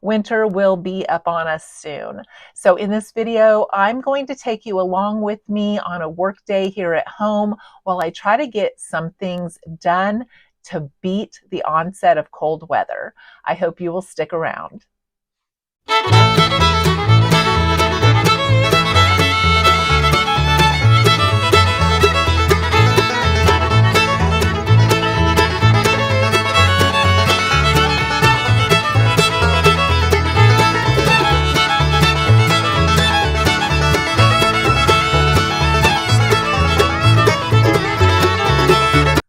Winter will be upon us soon. So in this video, I'm going to take you along with me on a work day here at home while I try to get some things done to beat the onset of cold weather. I hope you will stick around.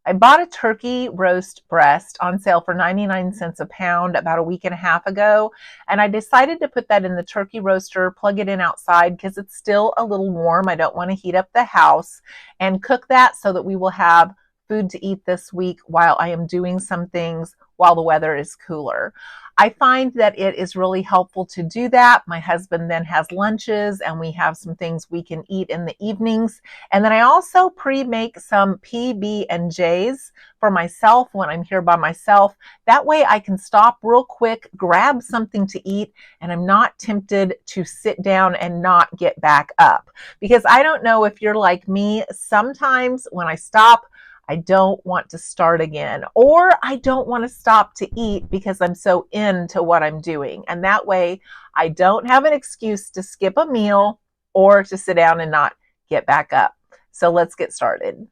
I bought a turkey roast breast on sale for 99 cents a pound about a week and a half ago, and I decided to put that in the turkey roaster, plug it in outside because it's still a little warm. I don't want to heat up the house, and cook that so that we will have food to eat this week while I am doing some things while the weather is cooler. I find that it is really helpful to do that. My husband then has lunches and we have some things we can eat in the evenings. And then I also pre-make some PB&Js for myself when I'm here by myself. That way I can stop real quick, grab something to eat, and I'm not tempted to sit down and not get back up. Because I don't know if you're like me, sometimes when I stop, I don't want to start again, or I don't want to stop to eat because I'm so into what I'm doing. And that way I don't have an excuse to skip a meal or to sit down and not get back up. So let's get started.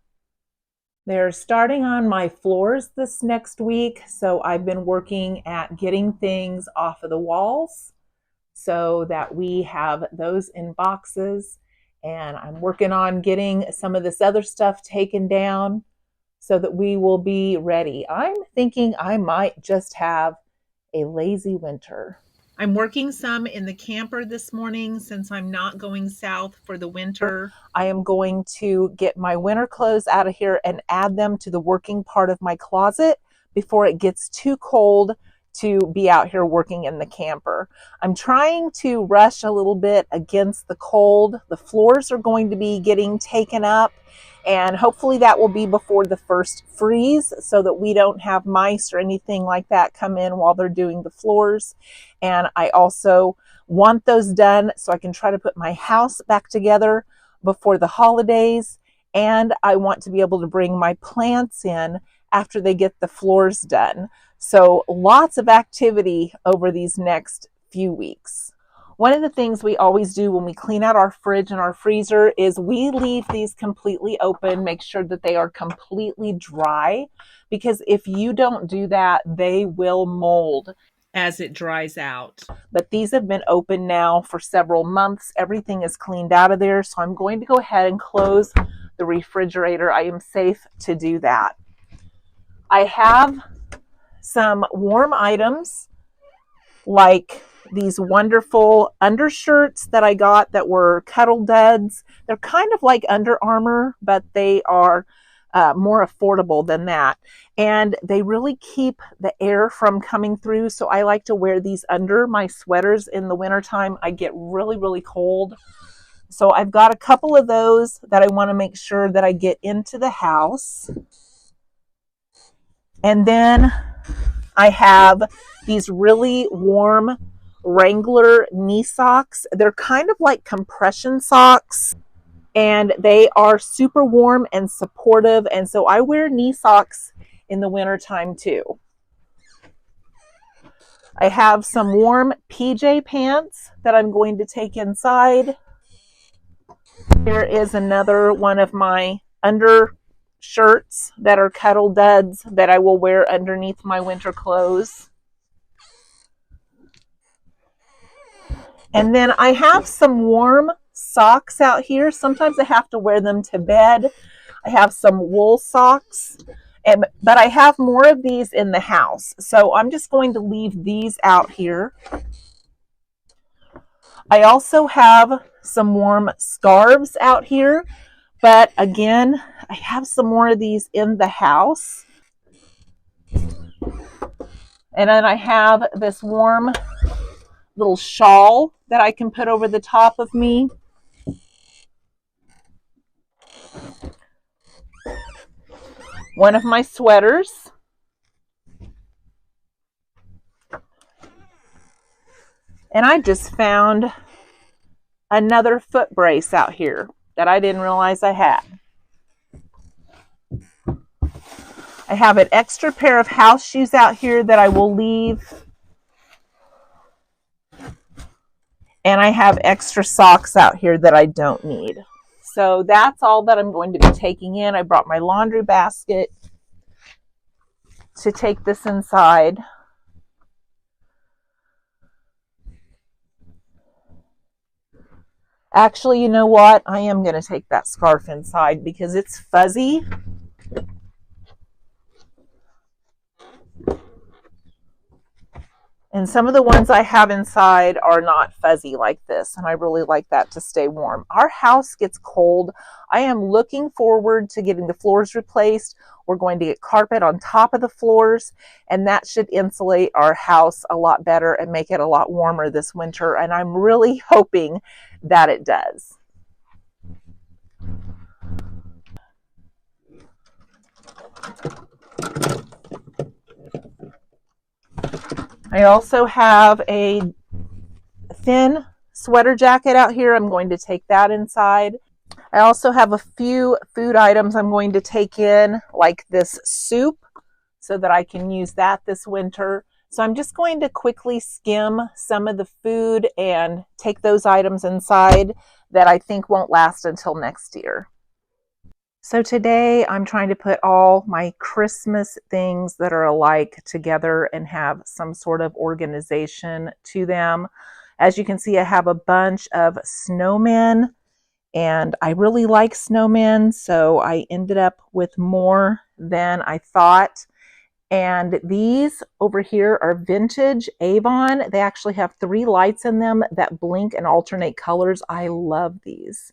They're starting on my floors this next week. So I've been working at getting things off of the walls so that we have those in boxes. And I'm working on getting some of this other stuff taken down so that we will be ready. I'm thinking I might just have a lazy winter. I'm working some in the camper this morning since I'm not going south for the winter. I am going to get my winter clothes out of here and add them to the working part of my closet before it gets too cold to be out here working in the camper. I'm trying to rush a little bit against the cold. The floors are going to be getting taken up, and hopefully that will be before the first freeze so that we don't have mice or anything like that come in while they're doing the floors. And I also want those done so I can try to put my house back together before the holidays. And I want to be able to bring my plants in after they get the floors done. So lots of activity over these next few weeks. One of the things we always do when we clean out our fridge and our freezer is we leave these completely open, make sure that they are completely dry, because if you don't do that, they will mold as it dries out. But these have been open now for several months. Everything is cleaned out of there, so I'm going to go ahead and close the refrigerator. I am safe to do that. I have some warm items like these wonderful undershirts that I got that were Cuddle Duds. They're kind of like Under Armour, but they are more affordable than that. And they really keep the air from coming through. So I like to wear these under my sweaters in the wintertime. I get really, really cold. So I've got a couple of those that I want to make sure that I get into the house. And then I have these really warm Wrangler knee socks. They're kind of like compression socks, and they are super warm and supportive. And so I wear knee socks in the wintertime too. I have some warm PJ pants that I'm going to take inside. Here is another one of my undershirts that are Cuddle Duds that I will wear underneath my winter clothes. And then I have some warm socks out here. Sometimes I have to wear them to bed. I have some wool socks, but I have more of these in the house. So I'm just going to leave these out here. I also have some warm scarves out here, but again, I have some more of these in the house. And then I have this warm little shawl that I can put over the top of me. One of my sweaters. And I just found another foot brace out here that I didn't realize I had. I have an extra pair of house shoes out here that I will leave. And I have extra socks out here that I don't need. So that's all that I'm going to be taking in. I brought my laundry basket to take this inside. Actually, you know what? I am going to take that scarf inside because it's fuzzy. And some of the ones I have inside are not fuzzy like this, and I really like that to stay warm. Our house gets cold. I am looking forward to getting the floors replaced. We're going to get carpet on top of the floors, and that should insulate our house a lot better and make it a lot warmer this winter, and I'm really hoping that it does. I also have a thin sweater jacket out here. I'm going to take that inside. I also have a few food items I'm going to take in, like this soup, so that I can use that this winter. So I'm just going to quickly skim some of the food and take those items inside that I think won't last until next year. So today I'm trying to put all my Christmas things that are alike together and have some sort of organization to them. As you can see, I have a bunch of snowmen, and I really like snowmen, so I ended up with more than I thought. And these over here are vintage Avon. They actually have 3 lights in them that blink and alternate colors. I love these.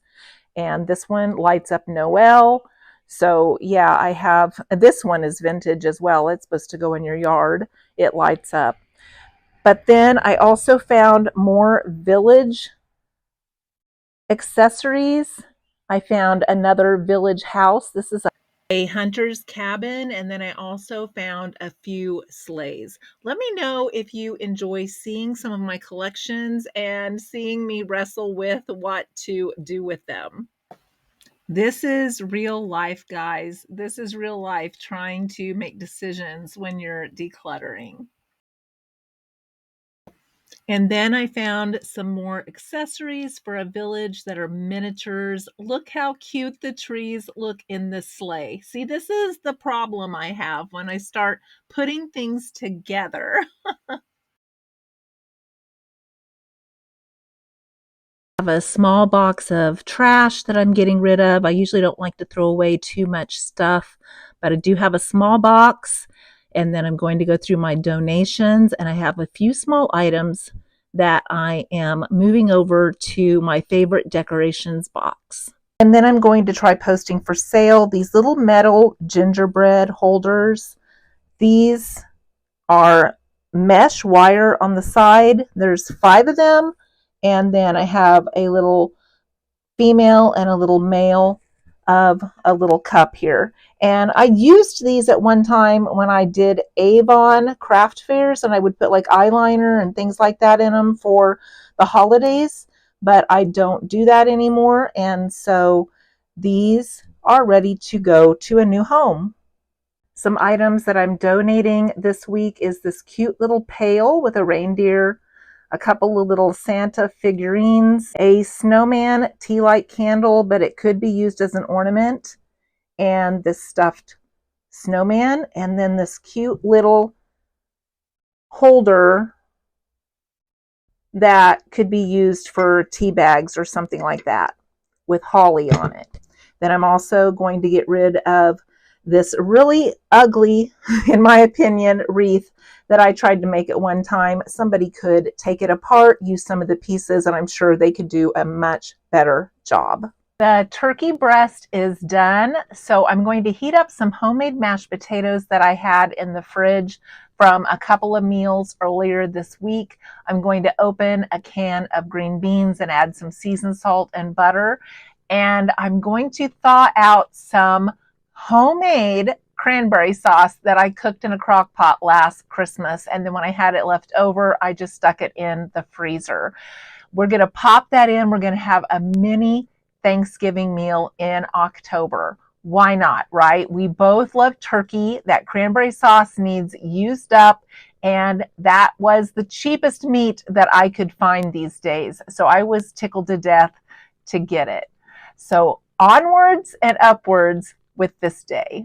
And this one lights up Noel. So yeah, I have, this one is vintage as well. It's supposed to go in your yard. It lights up. But then I also found more village accessories. I found another village house. This is a hunter's cabin, and then I also found a few sleighs. Let me know if you enjoy seeing some of my collections and seeing me wrestle with what to do with them. This is real life, guys. This is real life trying to make decisions when you're decluttering. And then I found some more accessories for a village that are miniatures. Look how cute the trees look in this sleigh. See, this is the problem I have when I start putting things together. I have a small box of trash that I'm getting rid of. I usually don't like to throw away too much stuff, but I do have a small box. And then I'm going to go through my donations, and I have a few small items that I am moving over to my favorite decorations box. And then I'm going to try posting for sale these little metal gingerbread holders. These are mesh wire on the side. There's 5 of them. And then I have a little female and a little male of a little cup here. And I used these at one time when I did Avon craft fairs, and I would put like eyeliner and things like that in them for the holidays, but I don't do that anymore. And so these are ready to go to a new home. Some items that I'm donating this week is this cute little pail with a reindeer, a couple of little Santa figurines, a snowman tea light candle, but it could be used as an ornament, and this stuffed snowman, and then this cute little holder that could be used for tea bags or something like that with holly on it. Then I'm also going to get rid of this really ugly, in my opinion, wreath that I tried to make at one time. Somebody could take it apart, use some of the pieces, and I'm sure they could do a much better job. The turkey breast is done, so I'm going to heat up some homemade mashed potatoes that I had in the fridge from a couple of meals earlier this week. I'm going to open a can of green beans and add some seasoned salt and butter, and I'm going to thaw out some homemade cranberry sauce that I cooked in a crock pot last Christmas. And then when I had it left over, I just stuck it in the freezer. We're going to pop that in. We're going to have a mini Thanksgiving meal in October. Why not, right? We both love turkey. That cranberry sauce needs used up, and that was the cheapest meat that I could find these days. So I was tickled to death to get it. So onwards and upwards with this day.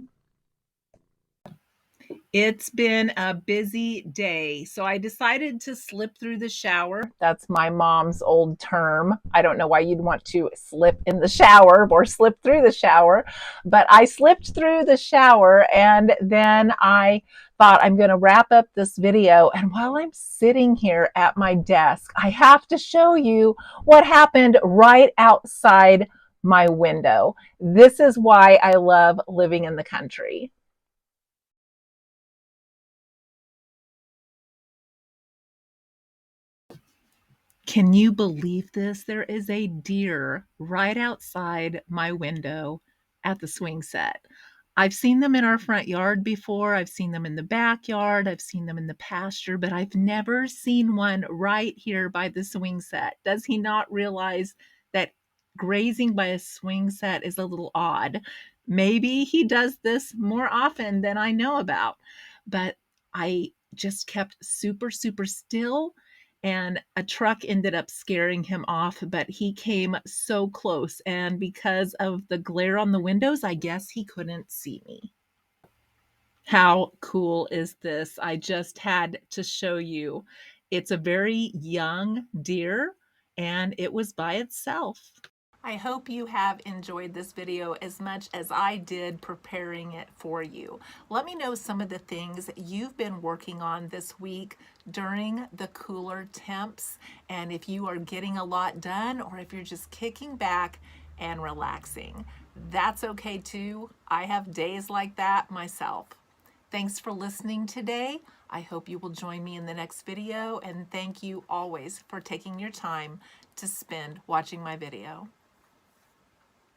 It's been a busy day, so I decided to slip through the shower. That's my mom's old term. I don't know why you'd want to slip in the shower or slip through the shower, but I slipped through the shower, and then I thought I'm going to wrap up this video. And while I'm sitting here at my desk, I have to show you what happened right outside my window. This is why I love living in the country. Can you believe this? There is a deer right outside my window at the swing set. I've seen them in our front yard before. I've seen them in the backyard. I've seen them in the pasture, but I've never seen one right here by the swing set. Does he not realize that grazing by a swing set is a little odd? Maybe he does this more often than I know about, but I just kept super, super still, and a truck ended up scaring him off, but he came so close, and because of the glare on the windows, I guess he couldn't see me. How cool is this? I just had to show you. It's a very young deer, and it was by itself. I hope you have enjoyed this video as much as I did preparing it for you. Let me know some of the things you've been working on this week during the cooler temps, and if you are getting a lot done or if you're just kicking back and relaxing. That's okay too. I have days like that myself. Thanks for listening today. I hope you will join me in the next video, and thank you always for taking your time to spend watching my video.